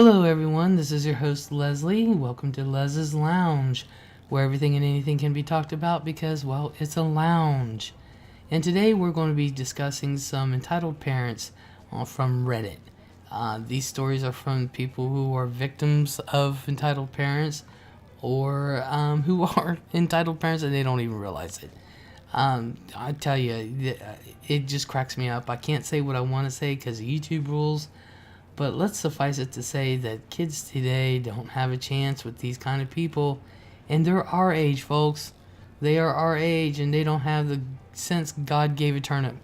Hello everyone, this is your host Leslie. Welcome to LEZ'S Lounge, where everything and anything can be talked about because, well, it's a lounge. And today we're going to be discussing some entitled parents from Reddit. These stories are from people who are victims of entitled parents or who are entitled parents and they don't even realize it. I tell you, it just cracks me up. I can't say what I want to say because of YouTube rules. But let's suffice it to say that kids today don't have a chance with these kind of people. And they're our age, folks. They are our age and they don't have the sense God gave a turnip.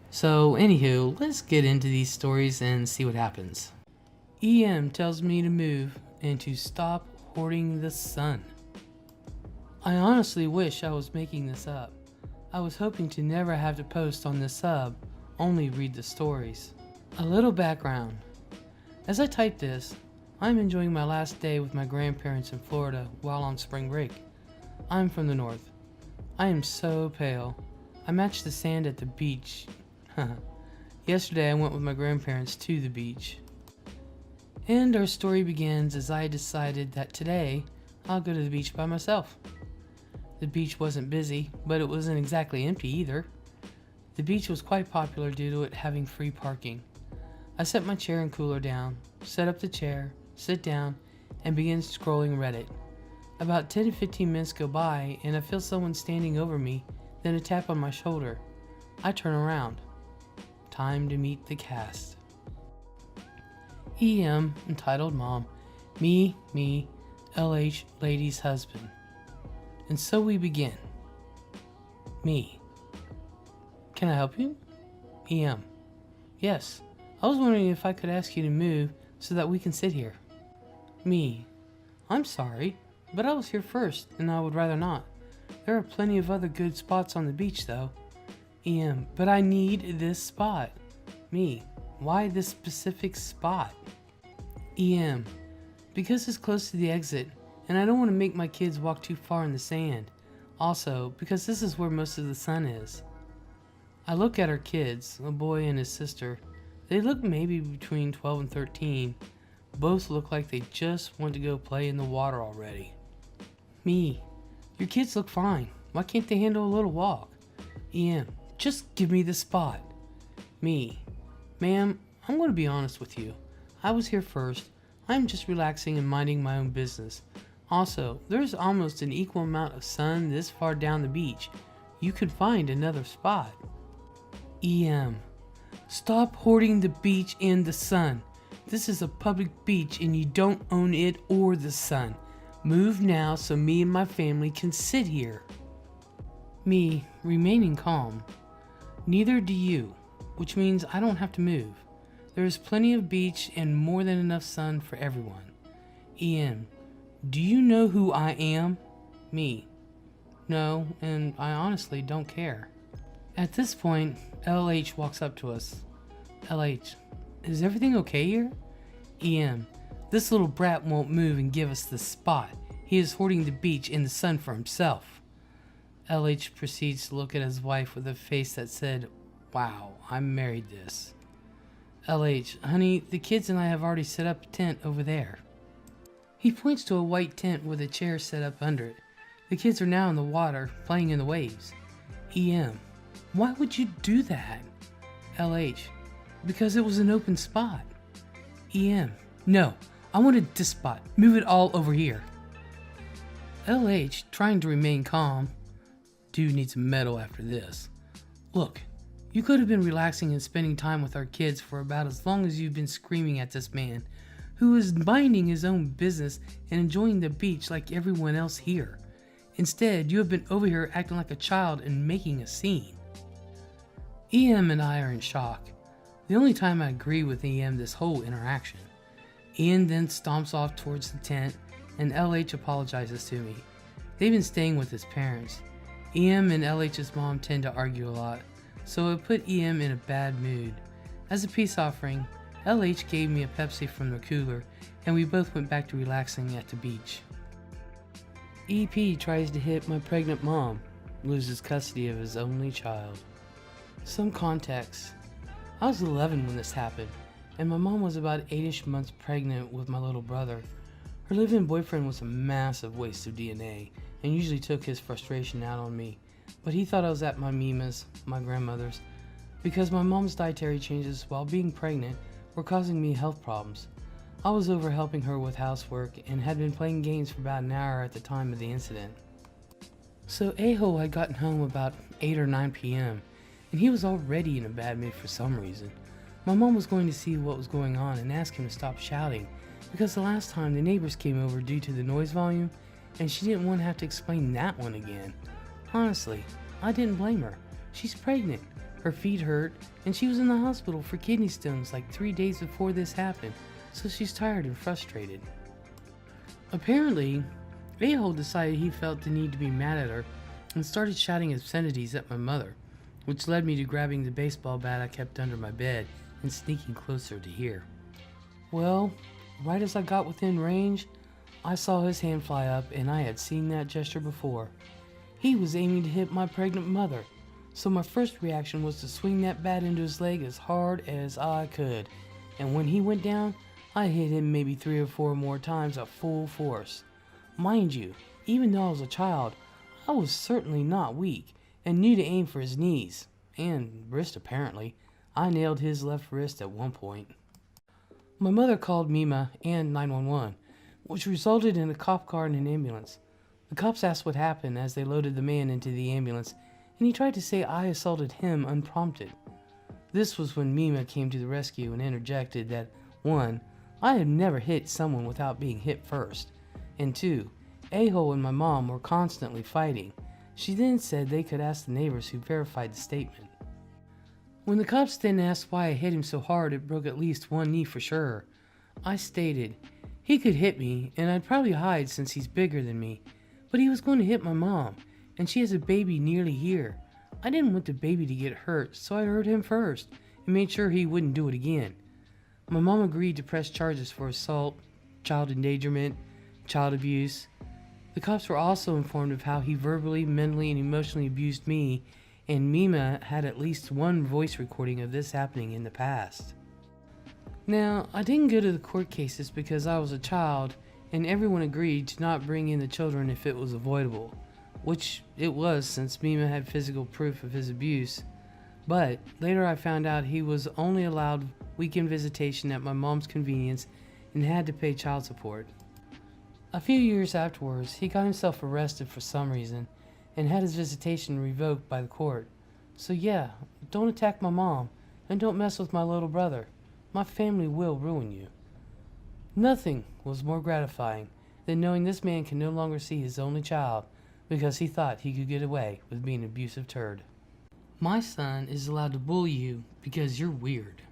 So, anywho, let's get into these stories and see what happens. EM tells me to move and to stop hoarding the sun. I honestly wish I was making this up. I was hoping to never have to post on this sub, only read the stories. A little background. As I type this, I'm enjoying my last day with my grandparents in Florida while on spring break. I'm from the north. I am so pale. I match the sand at the beach. Yesterday I went with my grandparents to the beach. And our story begins as I decided that today I'll go to the beach by myself. The beach wasn't busy, but it wasn't exactly empty either. The beach was quite popular due to it having free parking. I set my chair and cooler down, set up the chair, sit down, and begin scrolling Reddit. About 10 to 15 minutes go by and I feel someone standing over me, then a tap on my shoulder. I turn around. Time to meet the cast. EM, entitled Mom, me, LH, lady's husband. And so we begin. Me. Can I help you? EM. Yes. I was wondering if I could ask you to move so that we can sit here. Me. I'm sorry, but I was here first and I would rather not. There are plenty of other good spots on the beach though. EM. But I need this spot. Me. Why this specific spot? EM. Because it's close to the exit and I don't want to make my kids walk too far in the sand. Also, because this is where most of the sun is. I look at our kids, a boy and his sister. They look maybe between 12 and 13. Both look like they just want to go play in the water already. Me. Your kids look fine. Why can't they handle a little walk? EM. Just give me the spot. Me. Ma'am, I'm going to be honest with you. I was here first. I'm just relaxing and minding my own business. Also, there's almost an equal amount of sun this far down the beach. You could find another spot. EM. Stop hoarding the beach and the sun. This is a public beach and you don't own it or the sun. Move now so me and my family can sit here. Me, remaining calm. Neither do you, which means I don't have to move. There is plenty of beach and more than enough sun for everyone. EM. Do you know who I am? Me. No, and I honestly don't care. At this point, LH walks up to us. LH, is everything okay here? EM, this little brat won't move and give us the spot. He is hoarding the beach and the sun for himself. LH proceeds to look at his wife with a face that said, wow, I married this. LH, honey, the kids and I have already set up a tent over there. He points to a white tent with a chair set up under it. The kids are now in the water, playing in the waves. EM, why would you do that? LH, because it was an open spot. EM, no, I wanted this spot. Move it all over here. LH, trying to remain calm. Dude needs a medal after this. Look, you could have been relaxing and spending time with our kids for about as long as you've been screaming at this man, who is minding his own business and enjoying the beach like everyone else here. Instead, you have been over here acting like a child and making a scene. EM and I are in shock. The only time I agree with EM this whole interaction. Ian then stomps off towards the tent and LH apologizes to me. They've been staying with his parents. EM and LH's mom tend to argue a lot, so it put EM in a bad mood. As a peace offering, LH gave me a Pepsi from the cooler and we both went back to relaxing at the beach. EP tries to hit my pregnant mom, loses custody of his only child. Some context. I was 11 when this happened, and my mom was about 8-ish months pregnant with my little brother. Her live-in boyfriend was a massive waste of DNA and usually took his frustration out on me, but he thought I was at my Mima's, my grandmother's, because my mom's dietary changes while being pregnant were causing me health problems. I was over helping her with housework and had been playing games for about an hour at the time of the incident. So A-hole had gotten home about 8 or 9 p.m. and he was already in a bad mood for some reason. My mom was going to see what was going on and ask him to stop shouting, because the last time the neighbors came over due to the noise volume, and she didn't want to have to explain that one again. Honestly, I didn't blame her. She's pregnant, her feet hurt, and she was in the hospital for kidney stones like 3 days before this happened, so she's tired and frustrated. Apparently, A-hole decided he felt the need to be mad at her and started shouting obscenities at my mother, which led me to grabbing the baseball bat I kept under my bed and sneaking closer to hear. Well, right as I got within range, I saw his hand fly up, and I had seen that gesture before. He was aiming to hit my pregnant mother, so my first reaction was to swing that bat into his leg as hard as I could, and when he went down, I hit him maybe 3 or 4 more times at full force. Mind you, even though I was a child, I was certainly not weak and knew to aim for his knees, and wrist apparently. I nailed his left wrist at one point. My mother called Mima and 911, which resulted in a cop car and an ambulance. The cops asked what happened as they loaded the man into the ambulance, and he tried to say I assaulted him unprompted. This was when Mima came to the rescue and interjected that 1. I had never hit someone without being hit first, and 2. A-hole and my mom were constantly fighting. She then said they could ask the neighbors who verified the statement. When the cops then asked why I hit him so hard it broke at least one knee for sure, I stated, he could hit me and I'd probably hide since he's bigger than me, but he was going to hit my mom, and she has a baby nearly here. I didn't want the baby to get hurt, so I hurt him first and made sure he wouldn't do it again. My mom agreed to press charges for assault, child endangerment, child abuse. The cops were also informed of how he verbally, mentally, and emotionally abused me, and Mima had at least one voice recording of this happening in the past. Now, I didn't go to the court cases because I was a child, and everyone agreed to not bring in the children if it was avoidable, which it was since Mima had physical proof of his abuse. But later I found out he was only allowed weekend visitation at my mom's convenience and had to pay child support. A few years afterwards, he got himself arrested for some reason and had his visitation revoked by the court. So yeah, don't attack my mom and don't mess with my little brother. My family will ruin you. Nothing was more gratifying than knowing this man can no longer see his only child because he thought he could get away with being an abusive turd. My son is allowed to bully you because you're weird.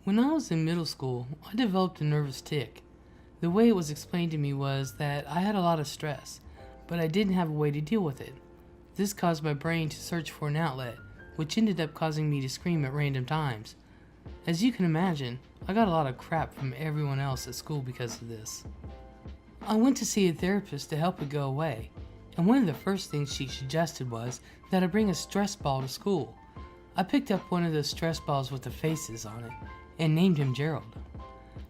When I was in middle school, I developed a nervous tic. The way it was explained to me was that I had a lot of stress, but I didn't have a way to deal with it. This caused my brain to search for an outlet, which ended up causing me to scream at random times. As you can imagine, I got a lot of crap from everyone else at school because of this. I went to see a therapist to help it go away, and one of the first things she suggested was that I bring a stress ball to school. I picked up one of those stress balls with the faces on it and named him Gerald.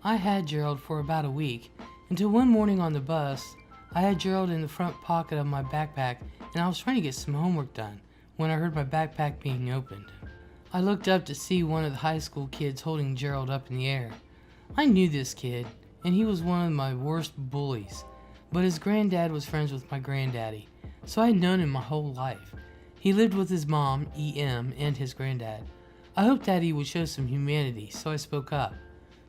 I had Gerald for about a week, until one morning on the bus, I had Gerald in the front pocket of my backpack and I was trying to get some homework done when I heard my backpack being opened. I looked up to see one of the high school kids holding Gerald up in the air. I knew this kid, and he was one of my worst bullies, but his granddad was friends with my granddaddy, so I had known him my whole life. He lived with his mom, E.M., and his granddad. I hoped Daddy would show some humanity, so I spoke up.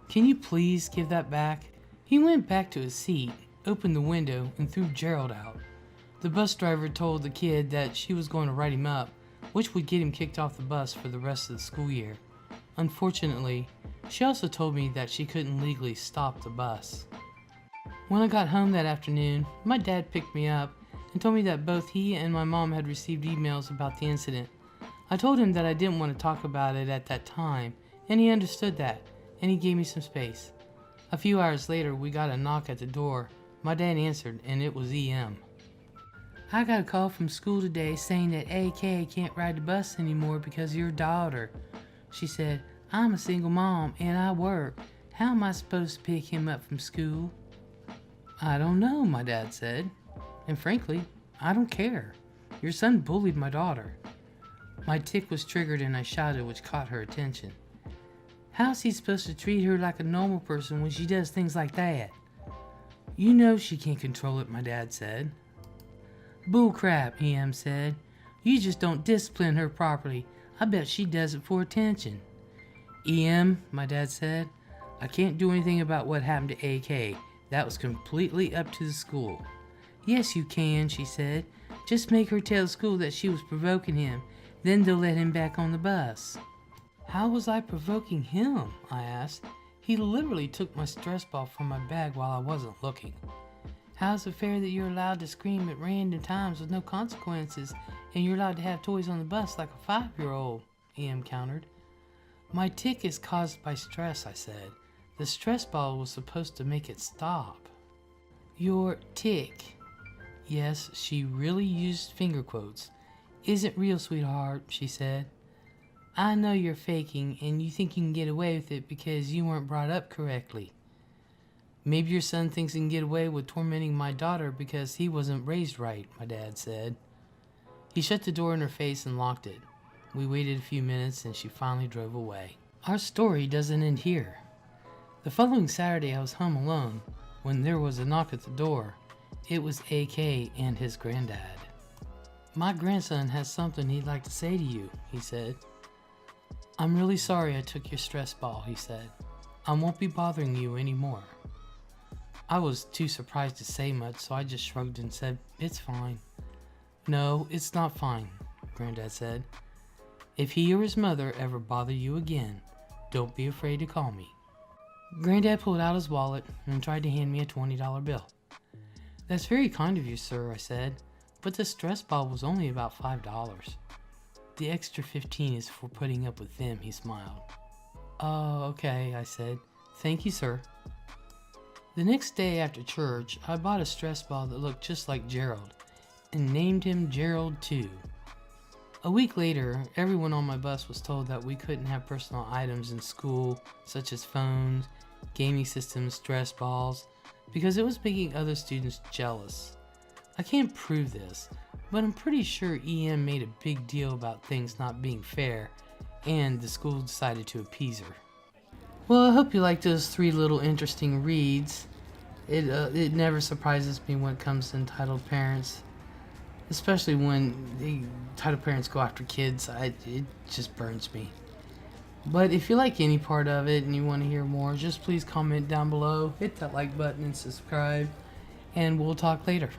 Can you please give that back? He went back to his seat, opened the window, and threw Gerald out. The bus driver told the kid that she was going to write him up, which would get him kicked off the bus for the rest of the school year. Unfortunately, she also told me that she couldn't legally stop the bus. When I got home that afternoon, my dad picked me up and told me that both he and my mom had received emails about the incident. I told him that I didn't want to talk about it at that time, and he understood that, and he gave me some space. A few hours later, we got a knock at the door. My dad answered, and it was E.M. I got a call from school today saying that AK can't ride the bus anymore because of your daughter. She said, I'm a single mom and I work. How am I supposed to pick him up from school? I don't know, my dad said. And frankly, I don't care. Your son bullied my daughter. My tick was triggered and I shouted, which caught her attention. How's he supposed to treat her like a normal person when she does things like that? You know she can't control it, my dad said. Bullcrap, EM said. You just don't discipline her properly. I bet she does it for attention. EM, my dad said, I can't do anything about what happened to AK. That was completely up to the school. Yes, you can, she said. Just make her tell the school that she was provoking him. Then they'll let him back on the bus. How was I provoking him? I asked. He literally took my stress ball from my bag while I wasn't looking. How's it fair that you're allowed to scream at random times with no consequences, and you're allowed to have toys on the bus like a 5-year-old? EM countered. My tick is caused by stress, I said. The stress ball was supposed to make it stop. Your tick. Yes, she really used finger quotes. Isn't real, sweetheart, she said. I know you're faking and you think you can get away with it because you weren't brought up correctly. Maybe your son thinks he can get away with tormenting my daughter because he wasn't raised right, my dad said. He shut the door in her face and locked it. We waited a few minutes and she finally drove away. Our story doesn't end here. The following Saturday I was home alone when there was a knock at the door. It was AK and his granddad. My grandson has something he'd like to say to you, he said. I'm really sorry I took your stress ball, he said. I won't be bothering you anymore. I was too surprised to say much, so I just shrugged and said, it's fine. No, it's not fine, Granddad said. If he or his mother ever bother you again, don't be afraid to call me. Granddad pulled out his wallet and tried to hand me a $20 bill. That's very kind of you, sir, I said, but the stress ball was only about $5. The extra 15 is for putting up with them, he smiled. Oh, okay, I said. Thank you, sir. The next day after church, I bought a stress ball that looked just like Gerald and named him Gerald too. A week later, everyone on my bus was told that we couldn't have personal items in school, such as phones, gaming systems, stress balls, because it was making other students jealous. I can't prove this, but I'm pretty sure EM made a big deal about things not being fair, and the school decided to appease her. Well, I hope you like those 3 little interesting reads. It never surprises me when it comes to entitled parents, especially when the entitled parents go after kids. It just burns me. But if you like any part of it and you want to hear more, just please comment down below, hit that like button and subscribe, and we'll talk later.